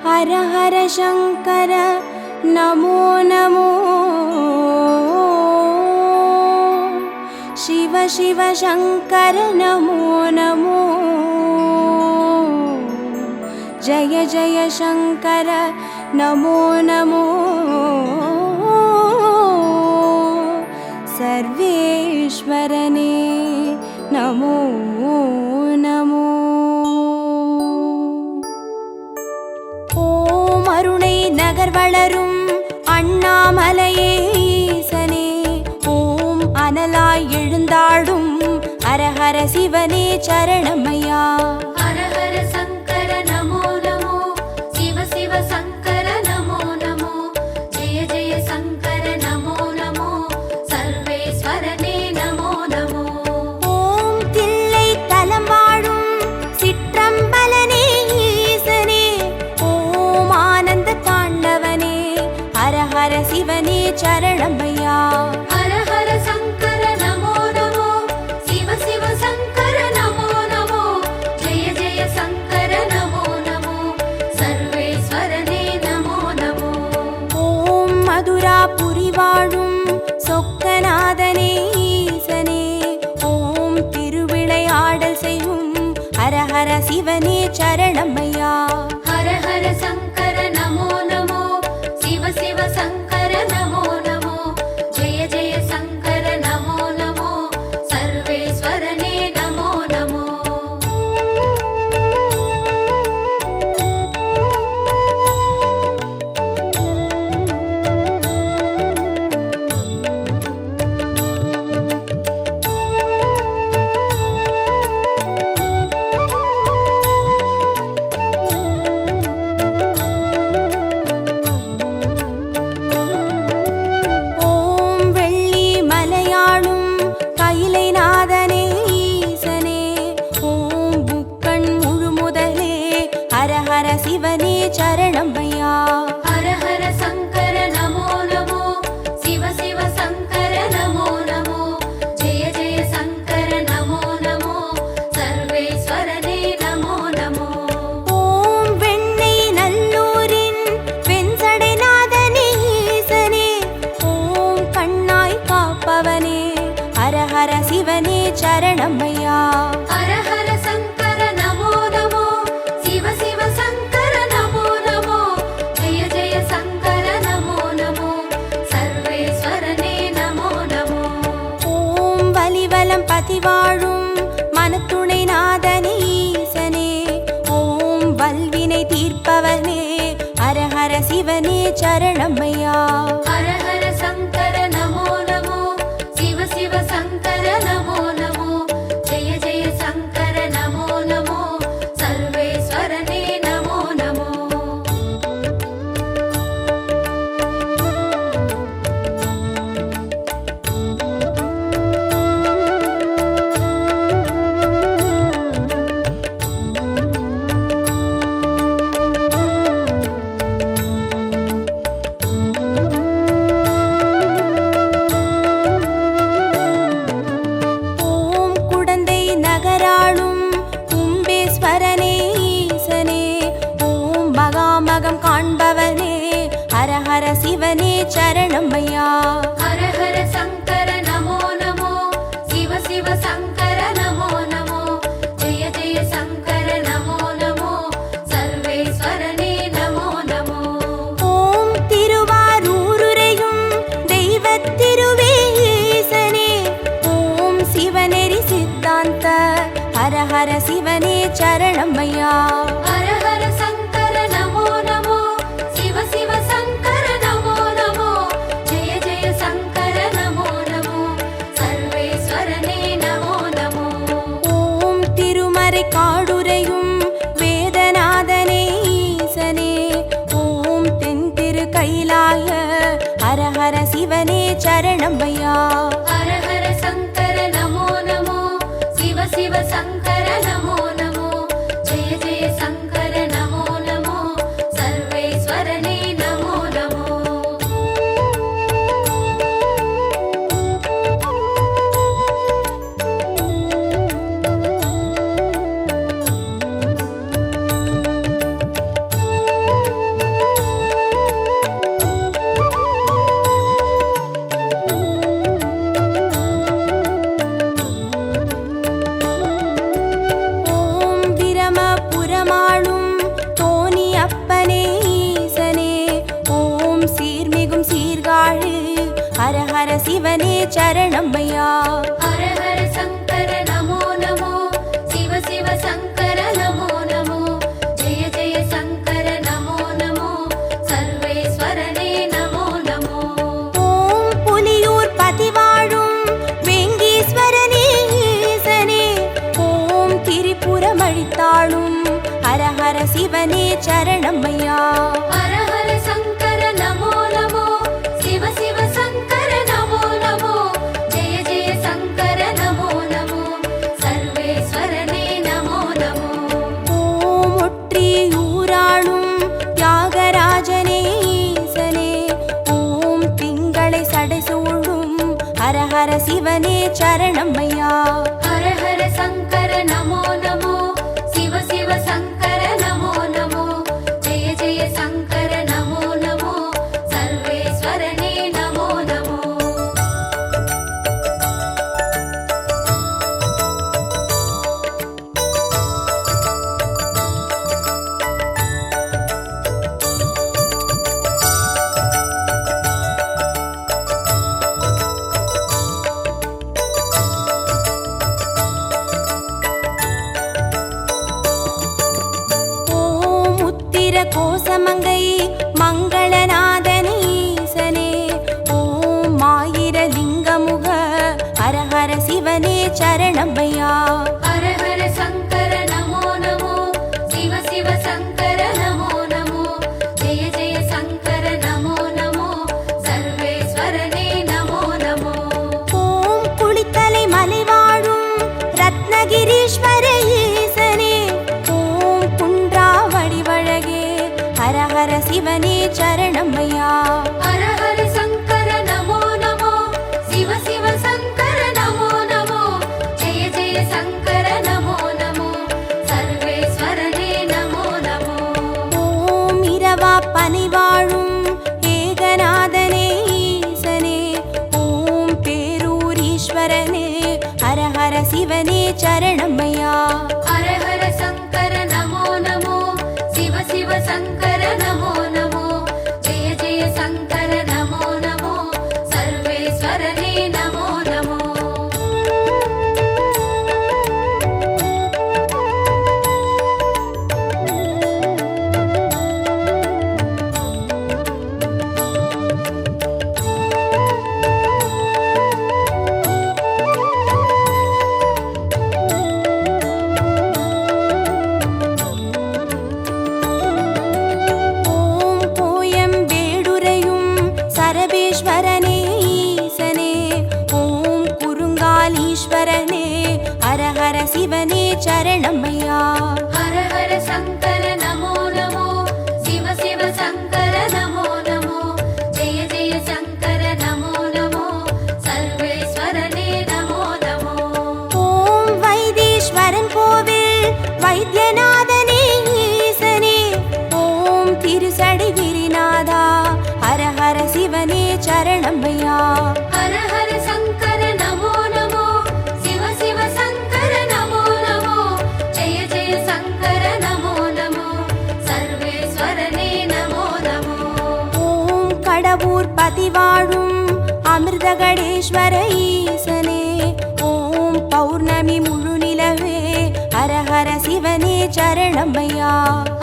हर हर शंकर नमो नमो शिव शिव शंकर नमो नमो जय जय शंकर नमो नमो सर्वेश्वरने नमो नमो ओम अरुणै नगर वளரும் அண்ணாமலையே ஈசனே ஓம் அனலாய் எழுந்தாடும் ஹர ஹர சிவனே சரணமையா हर हर शंकर नमो नमो शिव शिव शंकर नमो नमो जय जय शंकर नमो नमो सर्वेश्वरने नमो नमो ஓம் தில்லை தலம் வாழும் சிற்றம்பலனே ஈசனே ஓம் ஆனந்த தாண்டவனே ஹர ஹர சிவனே சரணமையா हर हर शंकर नमो नमो शिव शिव शंकर नमो नमो जय जय शंकर नमो नमो सर्वेश्वरने नमो नमो ஓம் மதுராபுரி வாழும் சொக்கநாதனே ஈசனே ஓம் திருவிளையாடல் செய்யும் ஹர ஹர சிவனே சரணமையா हर हर शंकर नमो नमो शिव शिव शंकर नमो नमो जय जय शंकर नमो नमो सर्वेश्वरने नमो नमो ஓம் வெள்ளி மலையாளும் கைலைநாதனே ஈசனே ஓம் புக்கண் முழுமுதலே ஹர ஹர சிவனே சரணமையா हर हर शंकर नमो नमो शिव शिव शंकर नमो नमो जय जय शंकर नमो नमो सर्वेश्वरने नमो नमो ஓம் வெண்ணை நல்லூரின் வெண்சடைநாதனே ஈசனே ஓம் கண்ணாய் காப்பவனே ஹர ஹர சிவனே சரணமையா हर हर शंकर नमो नमो शिव शिव शंकर नमो नमो जय जय शंकर नमो नमो सर्वेश्वरने नमो नमो ஓம் வலிவலம் பதிவாழும் மனத்துணை நாதனே ஈசனே ஓம் வல்வினை தீர்ப்பவனே ஹர ஹர சிவனே சரணமையா हर हर शंकर नमो नमो शिव शिव शंकर नमो नमो जय जय शंकर नमो नमो सर्वेश्वरने नमो नमो ஓம் குடந்தை நகராளும் கும்பேஸ்வரனே ஈசனே ஓம் மகாமகம் காண்பவனே ஹர ஹர சிவனே சரணமையா हर हर शंकर नमो नमो शिव शिव शंकर नमो नमो जय जय शंकर नमो नमो सर्वेश्वरने नमो नमो ஓம் திருவாரூருரையும் தெய்வத் திருவே ஈசனே ஓம் சிவநெறி சித்தாந்த ஹர ஹர சிவனே சரணமையா हर हर शंकर नमो नमो शिव शिव शंकर नमो नमो जय जय शंकर नमो नमो सर्वेश्वरने नमो नमो ஓம் திருமறை காடுரையும் வேதநாதனே ஈசனே ஓம் தென் திரு கைலாய ஹர ஹர சிவனே சரணமையா हर हर शंकर नमो नमो शिव शिव शंकर नमो नमो जय जय சரணமையா. ஹர ஹர சங்கர நமோ நமோ, சிவ சிவ சங்கர நமோ நமோ, ஜெய ஜெய சங்கர நமோ நமோ, சர்வேஸ்வரனே நமோ நமோ. ஓம் புலியூர் பதிவாழும் வேங்கீஸ்வரனே ஈசனே, ஓம் திரிபுரம் அழித்தாளும் ஹர ஹர சிவனே சரணமையா. ஹர ஹர சங்கர நமோ நமோ, சிவ சிவ சங்கர நமோ நமோ, ஜெய ஜெய சங்கர நமோ நமோ, சர்வேஸ்வரனே நமோ நமோ. ஓம் ஒற்றியூராளும் தியாகராஜனே ஈசனே, ஓம் திங்களை சடைசூழும் ஹர ஹர சிவனே சரணமையா. ஹர ஹர சங்கர நமோ நமோ, சிவ சிவ சங்கர நமோ நமோ, ஜெய ஜெய சங்கர நமோ நமோ, சர்வேஸ்வரனே நமோ நமோ. ஓம் உத்திர கோசமங்கை மங்களநாதனே ஈசனே, ஓம் ஆயிரலிங்கமுக ஹர ஹர சிவனே சரணமையா. ஹர ஹர சங்கர நமோ நமோ, சிவ சிவ சங்கர நமோ நமோ, ஜெய ஜெய சங்கர நமோ நமோ, சர்வேஸ்வரனே நமோ நமோ. ஓம் குளித்தலை மலை வாழும் ரத்னகிரீஸ்வர ஈசனே, ஓம் குன்றா வடிவழகே ஹர ஹர சிவனே சரணமையா. ஹர ஹர சங்கர நமோ நமோ, சிவ சிவ சங்கர நமோ நமோ, ஜெய ஜெய சங்கர நமோ நமோ, சர்வேஸ்வரனே நமோ நமோ. ஓம் இரவா பனி வாழும் ஏகநாதனே ஈசனே, ஓம் பேரூரீஸ்வரனே ஹர ஹர சிவனே சரணமையா. ஹர ஹர சங்கர நமோ நமோ, சிவ சிவ சங்கர நமோ நமோ, ஜெய ஜெய சங்கர நமோ நமோ, சர்வேஸ்வரனே நமோ நமோ. ஓம் கோயம்பேடுரையும் சரபேஸ்வரனே ஈசனே, ஓம் குறுங்காலீஸ்வரனே ஹர ஹர சிவனே சரணமையா. ஹர ஹர சங்கர நமோ நமோ, சிவ சிவ சங்கர நமோ நமோ, ஜெய ஜெய சங்கர நமோ நமோ, சர்வேஸ்வரனே நமோ நமோ. ஓம் வைத்தீஸ்வரன் கோவில் வைத்தியநாதனே ஈசனே, ஓம் திருசடை கிரிநாதா ஹர ஹர சிவனே சரணமையா. ஹர ஹர சங்கர நமோ நமோ, சிவ சிவ சங்கர நமோ நமோ, ஜெய ஜெய சங்கர நமோ நமோ, சர்வேஸ்வரனே நமோ நமோ. ஓம் கடவுர் பதிவாழும் அமிர்தகடேஸ்வர ஈசனே, ஓம் பௌர்ணமி முழு நிலவே ஹர ஹர சிவனே சரணமையா.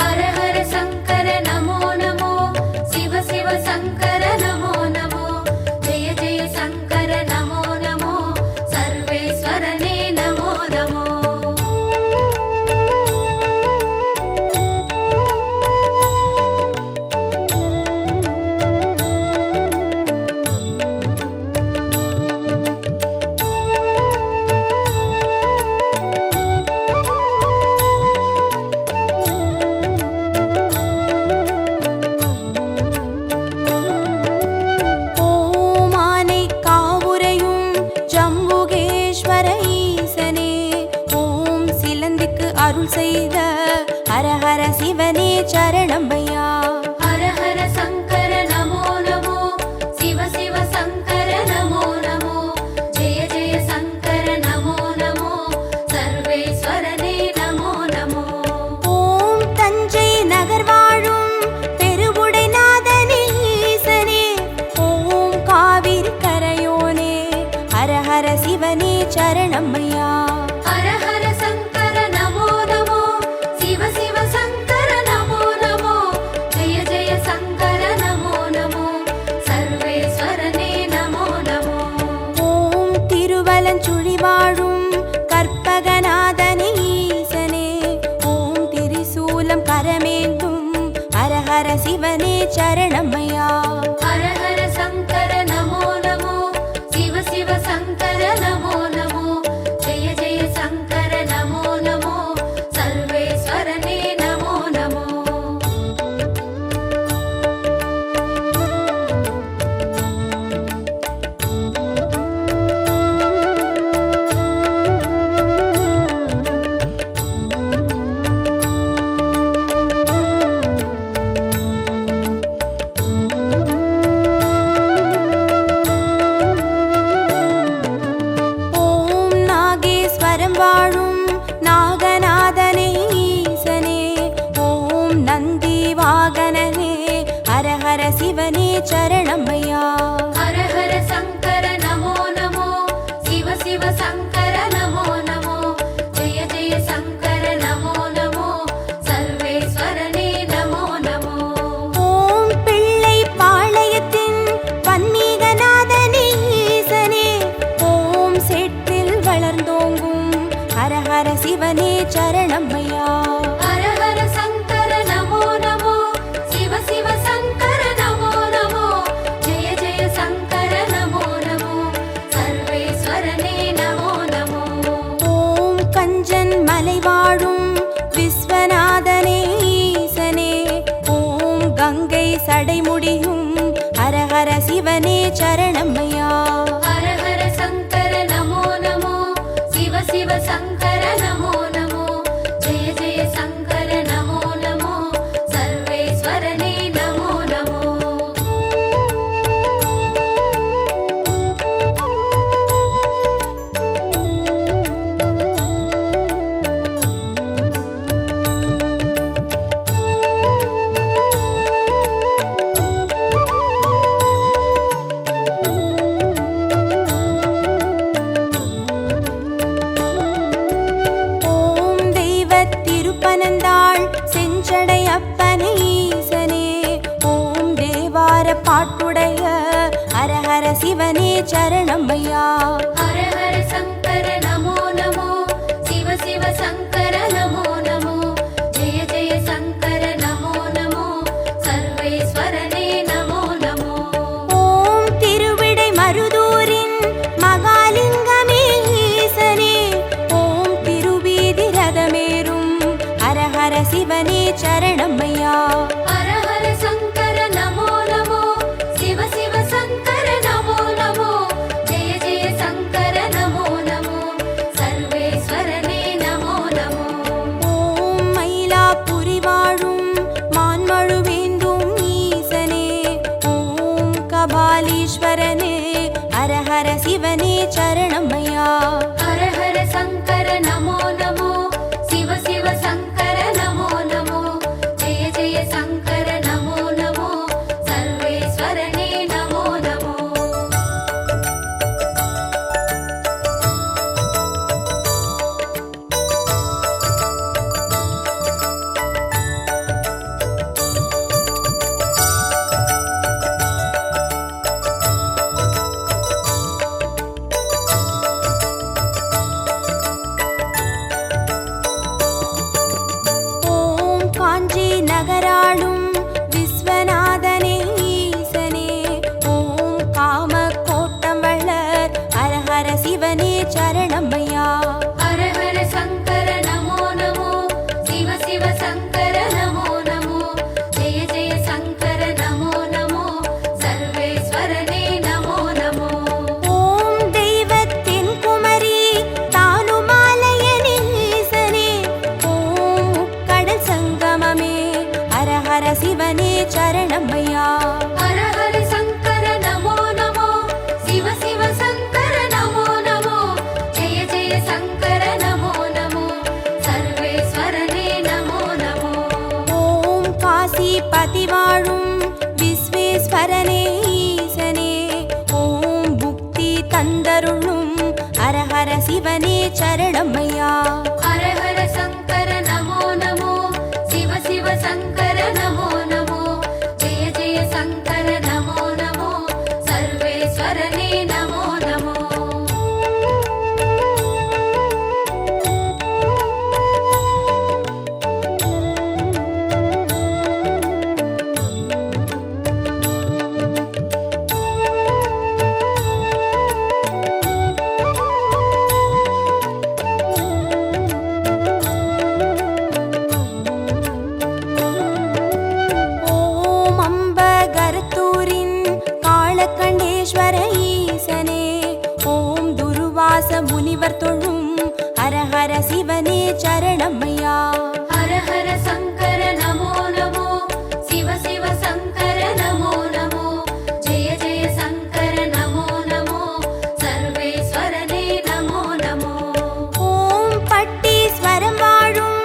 ஹர ஹர சங்கர நமோ நமோ, சிவ சிவ சங்கர நமோ நமோ, ஜெய ஜெய சங்கர நமோ நமோ, சர்வேஸ்வரனே நமோ நமோ. ஓம் ஆனை காவுரையும் ஜம்புகேஸ்வர ஈசனே, ஓம் சிலந்திக்கு அருள் செய்த ஹர ஹர சிவனே சரணமையா. ஹர ஹர சங்கர நமோ நமோ, சிவ சிவ சங்கர நமோ நமோ, ஜெய ஜெய சங்கர நமோ நமோ, சர்வேஸ்வரனே நமோ நமோ. ஓம் தஞ்சை நகர் வாழும் பெருவுடைநாதனே ஈசனே, ஓம் காவிரி கரையோனே ஹர சிவனே சரணமையா. ஹர ஹர சங்கர நமோ நமோ, சிவ சிவ சங்கர நமோ நமோ, ஜெய ஜெய சங்கர நமோ நமோ, சர்வேஸ்வரனே நமோ நமோ. ஓம் நாகேஸ்வரம் வாழும் நாகநாதனே ஈசனே, ஓம் நந்தி வாகனனே ஹர ஹர சிவனே சரணமையா. ஹர ஹர சங்கர நமோ நமோ, சிவ சிவ சங்கர நமோ நமோ, ஜெய ஜெய சங்கர நமோ நமோ, சர்வேஸ்வரனே நமோ நமோ. ஓம் பிள்ளை பாளையத்தின் பன்மீகநாதனே ஈசனே, ஓம் செட்டில் வளர்ந்தோங்கும் ஹர ஹர சிவனே சரணமையா. ஹர ஹர சங்கர நமோ நமோ, சிவ சிவ சங்கர நமோ நமோ, ஜெய ஜெய சங்கர நமோ நமோ, சர்வேஸ்வரனே நமோ நமோ. ஓம் கஞ்சன் மலை வாழும் விஸ்வநாதனே ஈசனே, ஓம் கங்கை சடைமுடியும் ஹர ஹர சிவனே சரணமையா. ஹர ஹர சங்கர நமோ நமோ, சிவ சிவ சங்கர நமோ நமோ, ஜெய ஜெய சங்கர நமோ நமோ, சர்வேஸ்வரனே நமோ நமோ. ஓம் தெய்வத் திருப்பனந்தாள் செஞ்சடை அப்பனே ஈசனே, ஓம் தேவார பாட்டுடைய ஹர ஹர சிவனே சரணமையா. ஹர ஹர சங்கர நமோ நமோ, சிவ சிவ சங்கர நமோ நமோ, ஜெய ஜெய சங்கர நமோ நமோ, சர்வேஸ்வரனே நமோ நமோ. ஓம் திருவிடை மருதூரின் மகாலிங்கமே ஈசனே, ஓம் திருவீதி ரதமேறும் ஹர ஹர சிவனே சரணமையா. ஹர ஹர சங்கர நமோ நமோ, சிவ சிவ சங்கர நமோ நமோ, ஜெய ஜெய சங்கர நமோ நமோ, சர்வேஸ்வரனே நமோ நமோ. ஓம் மயிலாப்புரி வாழும் மான்மழுவேந்தும் ஈசனே, ஓம் கபாலீஸ்வரனே ஹர ஹர சிவனே சரணமையா. ஹர ஹர சங்கர நமோ நமோ, சிவ சிவ சங்கர நமோ நமோ, ஜெய ஜெய சங்கர நமோ நமோ, சர்வேஸ்வரனே நமோ நமோ. ஓம் காஞ்சி நகராளும் விஸ்வநாதனே ஈசனே, ஓம் காம கோட்டம் வளர் ஹர ஹர சிவனே சரணமையா. ஹர ஹர சங்கர நமோ நமோ, சிவ சிவ சங்கர நமோ நமோ, ஜெய ஜெய சங்கர நமோ நமோ, சர்வேஸ்வரனே நமோ நமோ. ஓம் தெய்வத்தின் குமரி தானுமாலயனே ஈசனே, ஓம் கடல் சங்கமமே ஹர ஹர சிவனே சரணமையா. ஹர ஹர சங்கர நமோ நமோ, சிவ சிவ சங்கர நமோ நமோ, ஜெய ஜெய சங்கர நமோ நமோ, சர்வேஸ்வரனே நமோ நமோ. ஓம் காசிபதி வாழும் விஸ்வேஸ்வரனே ஈசனே, ஓம் புக்தி தந்தருளும் ஹர ஹர சிவனே சரணமையா. ஹர ஹர சங்கர நமோ நமோ, சிவ சிவ சங்கர நமோ நமோ, ஜெய ஜெய சங்கர நமோ நமோ, சர்வேஸ்வரனே நமோ நமோ. சரணமையா. ஹர ஹர சங்கர நமோ நமோ, சிவ சிவ சங்கர நமோ நமோ, ஜெய ஜெய சங்கர நமோ நமோ, சர்வேஸ்வரனே நமோ நமோ. ஓம் பட்டீஸ்வரம் வாழும்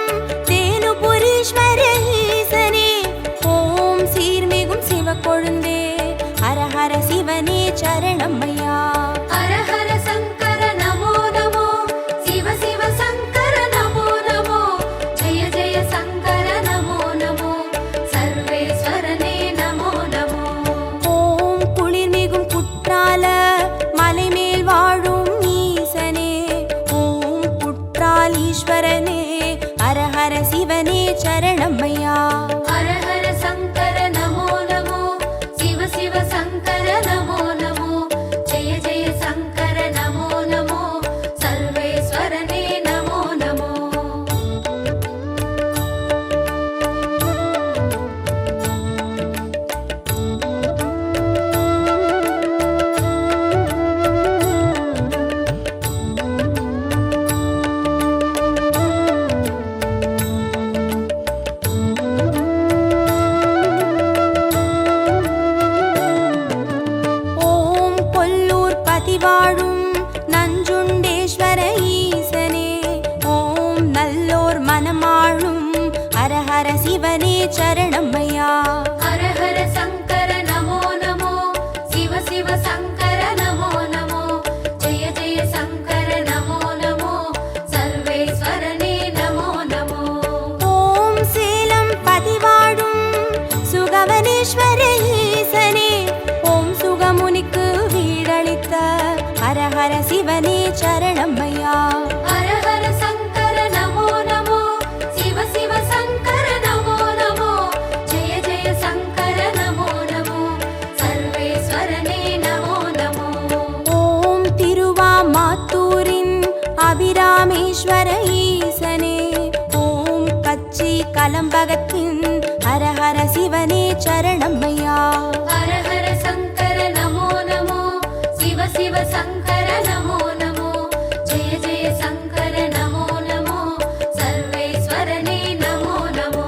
தேனுபுரீஸ்வர ஈசனே, ஓம் சீர்மிகும் சிவக்கொழுந்தே, ஹர ஹர சிவனே சரணமையா. ஹர ஹர சங்கர நமோ நமோ, சிவ சிவ சங்கர நமோ நமோ, ஜெய ஜெய சங்கர நமோ நமோ, சர்வேஸ்வரனே நமோ நமோ. ஓம் குளிர்மிகும் குற்றால மலைமேல் வாழும் ஈசனே, ஓம் குற்றாலீஸ்வரனே, ஹர ஹர சிவனே சரணமையா. ஹர ஹர சங்கர நமோ நமோ, சிவ சிவ சங்கர நமோ நமோ, ஜெய ஜெய சங்கர நமோ நமோ, சர்வேஸ்வரனே நமோ நமோ. ஓம் கொல்லூர் பதிவாழும் நஞ்சுண்டேஸ்வர ஈசனே, ஓம் நல்லோர் மனமாளும் ஹர ஹர சிவனே சரணமையா. ஹர ஹர சங்கர நமோ நமோ, சிவ சிவ சங்கர நமோ நமோ, ஜெய ஜெய சங்கர நமோ நமோ, சர்வேஸ்வரனே நமோ நமோ. ஓம் சேலம் பதிவாழும் சுகவனேஸ்வர ஈசனே, ஓம் சுகமுனிக்கு வீடளித்த ஹர ஹர சிவனே சரணமையா. ஹர ஹர சங்கர நமோ நமோ, சிவ சிவ சங்கர நமோ நமோ, ஜெய ஜெய சங்கர நமோ நமோ, சர்வேஸ்வரனே நமோ நமோ. ஓம் திருவாமாத்தூரின் அபிராமேஸ்வர ஈசனே, ஓம் கச்சி கலம்பகத்தின் ஹர ஹர சிவனே சரணமையா. ஹர ஹர சங்கர நமோ நமோ, சிவ சிவ சங்கர நமோ நமோ, ஜெய ஜெய சங்கர நமோ நமோ, சர்வேஸ்வரனே நமோ நமோ.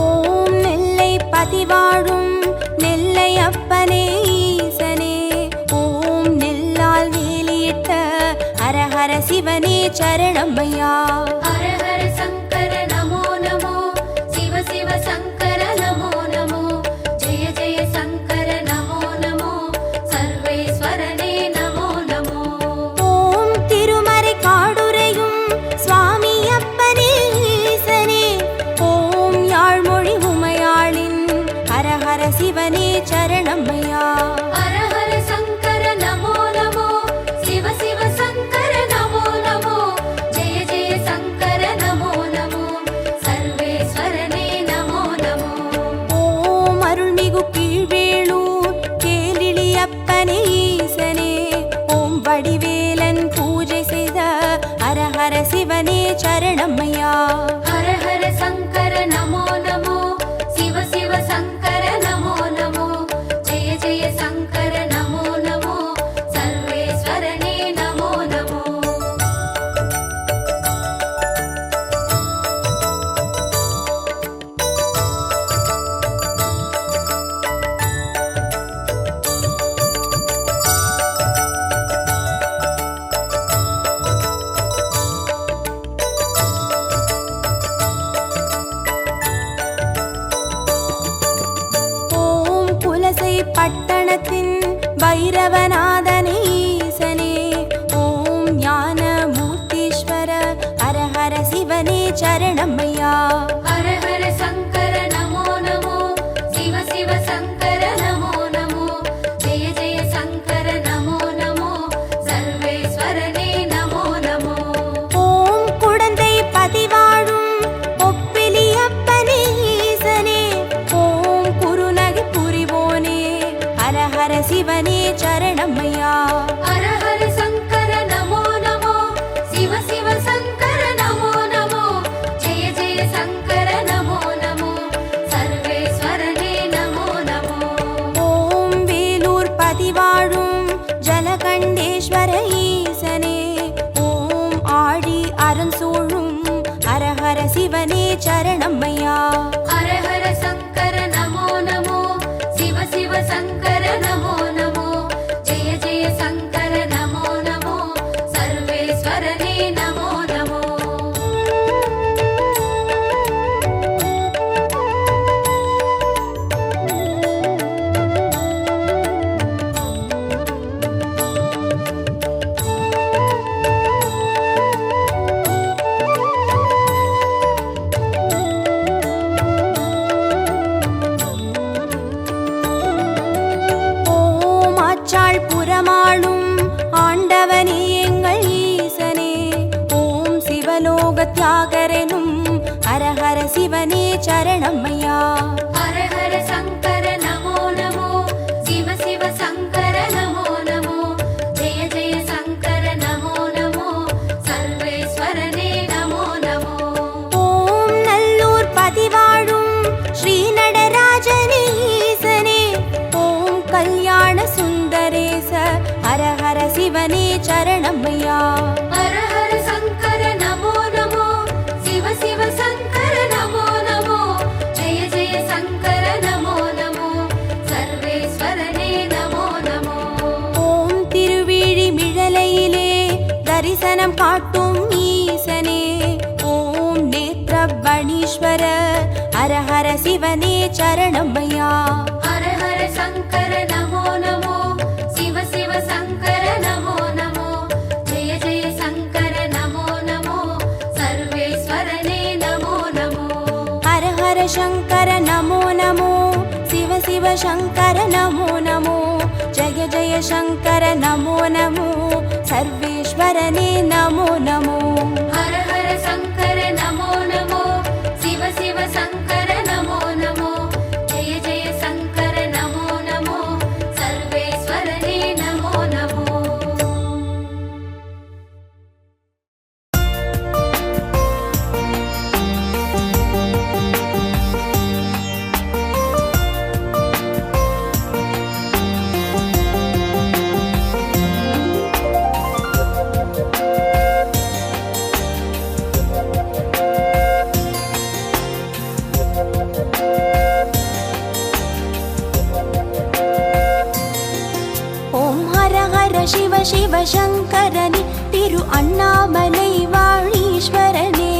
ஓம் நெல்லை பதிவாழும் நெல்லை அப்பனே ஈசனே, ஓம் நெல்லால் வேலியிட்ட ஹர ஹர சிவனே சரணமையா. ஹர ஹர சங்கர நமோ நமோ, சிவ சிவ சங்கர நமோ நமோ, ஜெய ஜெய சங்கர நமோ நமோ, சர்வேஸ்வரனே நமோ நமோ. ஓம் திருமறை காடுரையும் சுவாமி அப்பனே ஈசனே, ஓம் யாழ்மொழி உமையாளின் ஹர ஹர சிவனே சரணமையா. ஹர ஹர சங்கர நமோ நமோ, சிவ சிவ சங்கர நமோ நமோ, ஜெய ஜெய சங்கர நமோ நமோ, சர்வேஸ்வரனே நமோ நமோ. ஓம் அருள்மிகு கீழ்வேளூர் கேளிழி அப்பனே ஈசனே, ஓம் வடிவேலன் பூஜை செய்த ஹர ஹர சிவனே சரணமையா. ஹர ஹர சங்கர நமோ நமோ, சிவ சிவ சங்கர நமோ நமோ, ஜெய ஜெய சங்கர நமோ நமோ, சர்வேஸ்வரனே நமோ நமோ. ஈசனே ஓம் ஆழி அரண் சூழும் ஹரஹர சிவனே சரணம்மையா. ஹர ஹர சங்கர நமோ நமோ சிவ சிவ சங்கர நமோ நமோ ஜெய ஜெய சங்கர நமோ நமோ சர்வேஸ்வரனே நமோ நமோ. புறமாளும் ஆண்டவனே எங்கள் ஈசனே ஓம் சிவலோக தியாகரெனும் ஹரஹர சிவனே சரணம்மையா. ஹர ஹர சங்கர நமோ நமோ சிவ சிவ சங்கர நமோ நமோ ஜெய ஜெய சங்கர நமோ நமோ சர்வேஸ்வரனே நமோ நமோ. ஓம் நல்லூர் பதிவாழும் ஸ்ரீ நடராஜனே ஈசனே ஓம் கல்யாண சுந்தரேச ஹரஹர சிவனே சரணம்மையா. ஹர ஹர சங்கர நமோ நமோ சிவ சிவ சங்கர நமோ நமோ ஜெய ஜெய சங்கர நமோ நமோ சர்வேஸ்வரனே நமோ நமோ. ஓம் திருவிழிமிழலையிலே தரிசனம் காட்டும் ஈசனே ஓம் நேத்ரவணீஸ்வர ஹரஹர சிவனே சரணம்மையா. ஹர ஹர சங்கர நமோ நமோ சிவ சிவ சங்கர நமோ நமோ ஜெய ஜெய சங்கர நமோ நமோ சர்வேஸ்வரனே நமோ நமோ. ஹர ஹர சங்கர நமோ நமோ சிவ சிவ சங்கர நமோ நமோ ஜெய ஜெய சங்கர நமோ நமோ சர்வேஸ்வரனே நமோ நமோ. ஹர ஹர சங்கர நமோ நமோ சிவ சிவ சங்கர நமோ நமோ ஜெய ஜெய சங்கர நமோ நமோ சர்வேஸ்வரனே நமோ நமோ. ஓம் ஹர ஹர சிவ சிவ சங்கரனே திரு அண்ணாமலை வாழீஸ்வரனே.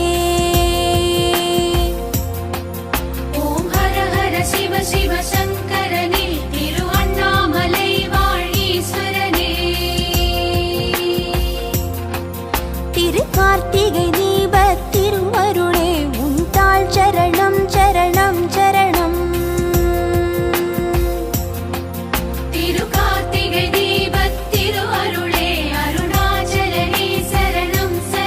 ஓம் ஹர ஹர சிவ சிவ சங்கரனே திரு அண்ணாமலை வாழீஸ்வரனே. திரு கார்த்திகை தீப திருவருளே உண்டாள் சரணம் சரணம் சரணம். திரு கார்த்திகை தீபத் திரு அருளே அருணாச்சலனே சரணம் சரணம்.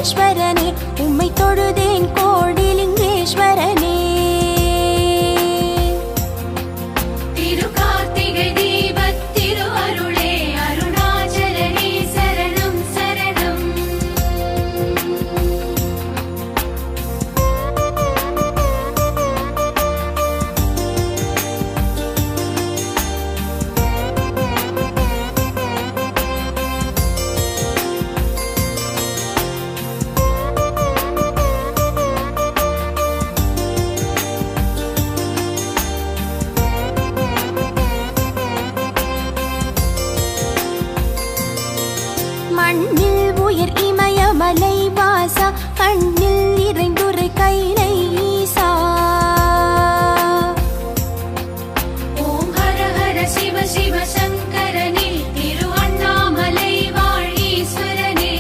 சர்வேஸ்வரனே உம்மை தொழுதேன் கோடிலிங்கேஸ்வரனே. திரு கார்த்திகை தீபத் திரு அருளே அருணாச்சலனே சரணம் சரணம். மண்ணில் உயர் இமயமலை வாசா கண்ணில் நிறைந்துரை கைலை ஈசா. ஓம் ஹர ஹர சிவ சிவ சங்கரனே திரு அண்ணாமலை வாழீஸ்வரனே.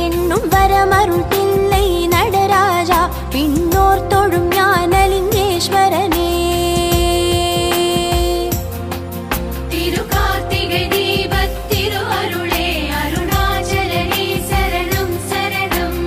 என்னும் வரமருள் தில்லை நடராஜா பின்னோர் தொழும் ஞானலிங்கேஸ்வரனே. திரு கார்த்திகை தீபத் திரு அருளே அருணாச்சலனே சரணம் சரணம்.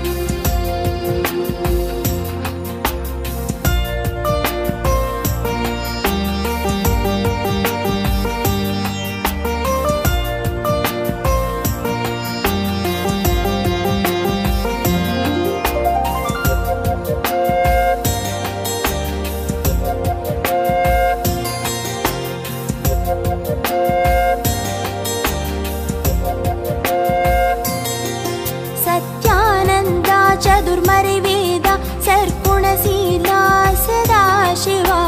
சத்யானந்தா சதுர்மறை வேதா சர்க்குணசீலா சதாசிவா.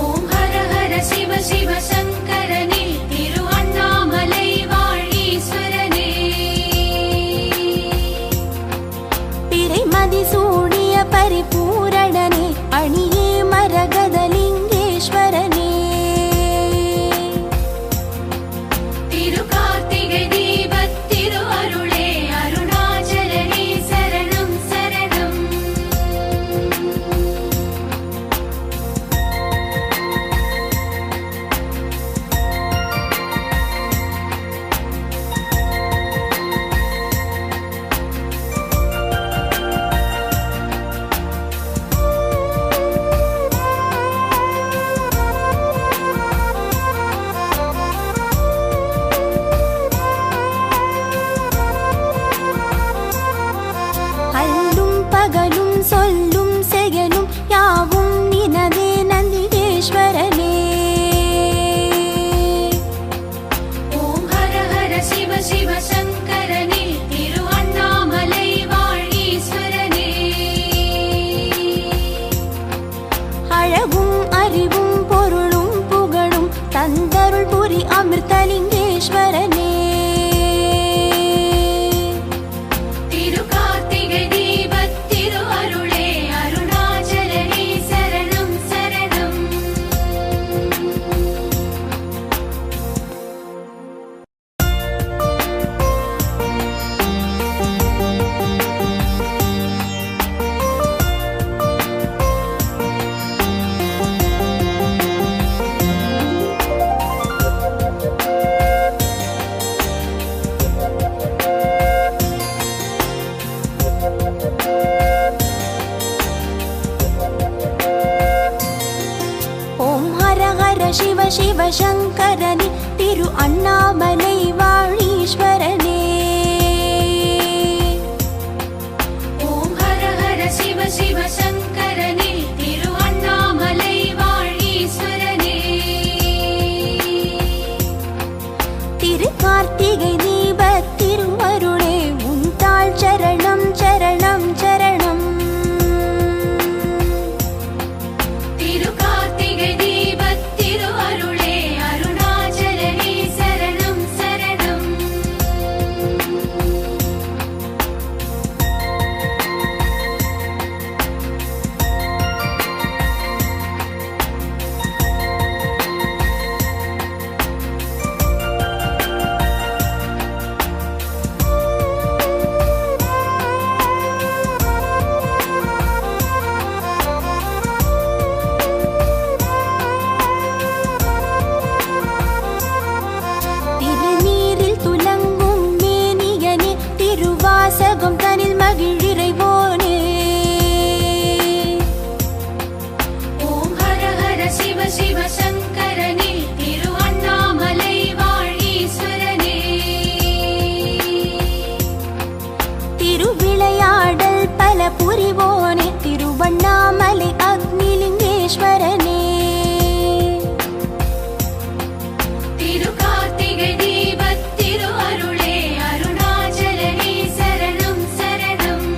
ஓம் ஹர ஹர சிவ சிவ சங்கரனே திரு அண்ணாமலை வாழீஸ்வரனே. பிறைமதி சூடிய பரிபூரணனே அணியே மரகதலிங்கேஸ்வரனே. திரு கார்த்திகை தீபத் திரு அருளே அருணாச்சலனே சரணம் சரணம். அல்லும் பகலும் சொல்லும் செயலும் யாவும் நினதே நந்திகேஸ்வரனே. ஓம் ஹர ஹர சிவ சிவ சங்கரனே திரு அண்ணாமலை வாழீஸ்வரனே. அழகும் அறிவும் பொருளும் புகழும் தந்தருள் புரி அமிர்தலிங்கேஸ்வரனே. திரு கார்த்திகை தீபத் திரு அருளே அருணாச்சலனே சரணம் சரணம். அழகும் அறிவும் பொருளும் புகழும் தந்தருள் புரி அமிர்தலிங்கேஸ்வரனே. திரு கார்த்திகை தீபத் திரு அருளே அருணாச்சலனே சரணம் சரணம். ஓம் ஹர ஹர சிவ சிவ சங்கரனே திரு அண்ணாமலை வாழீஸ்வரனே. ஓம் ஹர ஹர சிவ சிவ சங்கரனே திரு அண்ணாமலை வாழீஸ்வரனே. திரு கார்த்திகை தீபத் திரு அருளே உந்தாள் சரணம் சரணம் சரணம். திரு கார்த்திகை தீபத் திரு அருளே அருணாச்சலனே சரணம் சரணம். சிவ சிவ சங்கரனே திருவண்ணாமலை வாழீஸ்வரனே திருவிளையாடல் பல புரிவோனே திருவண்ணாமலை அக்னிலிங்கேஸ்வரனே திருகார்த்திகை தீபத் திரு அருளே அருணாச்சலனே சரணம் சரணம்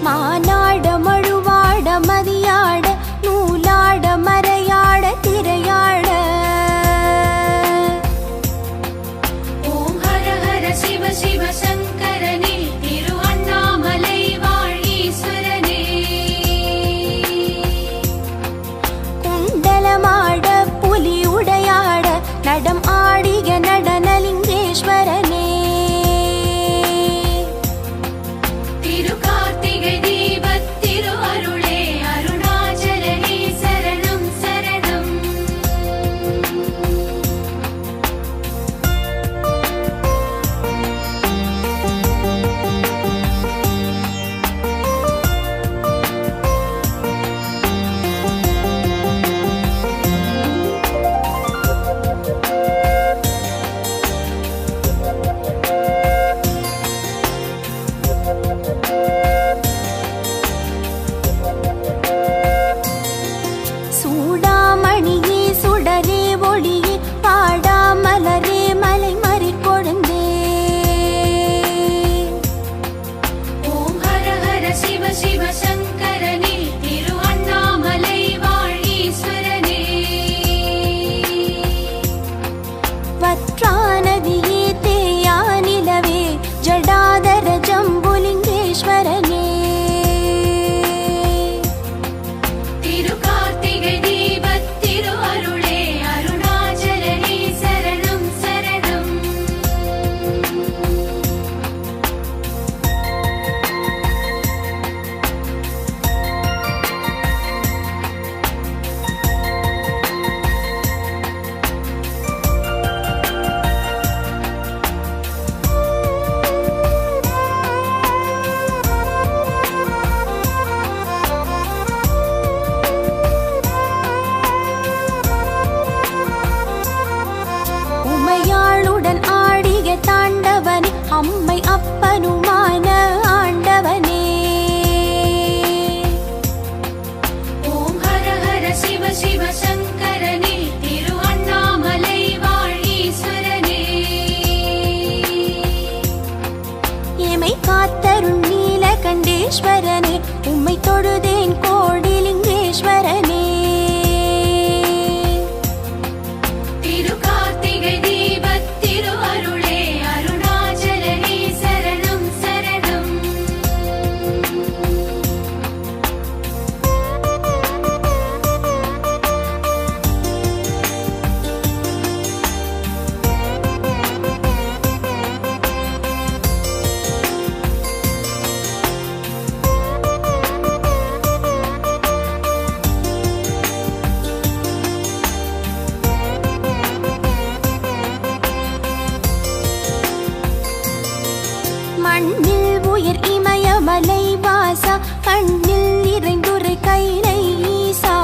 மானாட மழுவாட மதியாட நூலாட மறையாட திரையாட ஓம் ஹர ஹர சிவ சிவ சங்கரனே திருவண்ணாமலை வாழீஸ்வரனே குண்டலமாட புலி உடையாட நடம் ஆடிய நடனலிங்கேஸ்வரனே திருகார்த்திகை தீபத் திரு அருளே அருணாச்சலனே சரணம் சரணம் சூடாமணியே சுடரே ஒளியே பாடா மலரே மலை மறி கொழுந்தே ஓம் ஹர ஹர சிவ சிவ சங்கரனே திருவண்ணாமலை வாழீஸ்வரனே வற்றானதியே தேயா நிலவே ஜடாதர ஜம்புலிங்கேஸ்வரனே திருகார்த்திகை தீபத் திரு அருளே அருணாச்சலனே சரணம் சரணம் உமையாளுடன் ஆடிய தாண்டவனே அம்மை அப்பனுமான ஆண்டவனே ஓம் ஹர ஹர சிவ சிவ சங்கரனே திருவண்ணாமலை வாழீஸ்வரனே எமை காத்தருள் நீலகண்டேஸ்வரனே உம்மை தொழுதேன் கோடிலிங்கேஸ்வரனே திருகார்த்திகை தீபத் திரு அருளே அருணாச்சலனே சரணம் சரணம் மண்ணில் உயர் இமயமலை வாசா கண்ணில் நிறைந்துரை கைலை ஈசா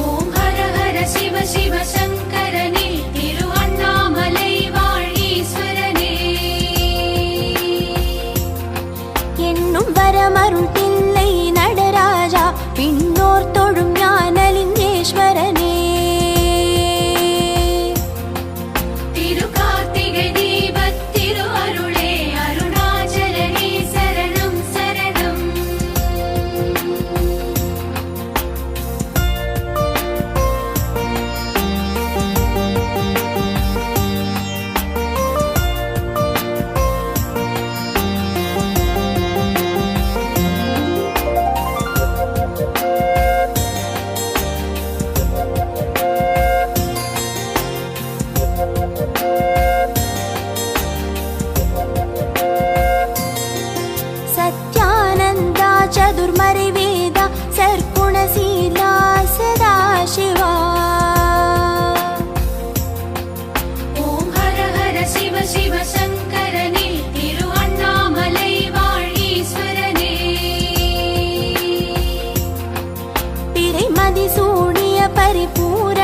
ஓம் ஹர ஹர சிவ சிவ சங்கரனே திருவண்ணாமலை வாழீஸ்வரனே என்னும் வரமருள் தில்லை நடராஜா பின்னோர் தொழும் ஞானலிங்கேஸ்வரனே திருகார்த்திகை தீபத் திரு आदिसूर्य परिपूर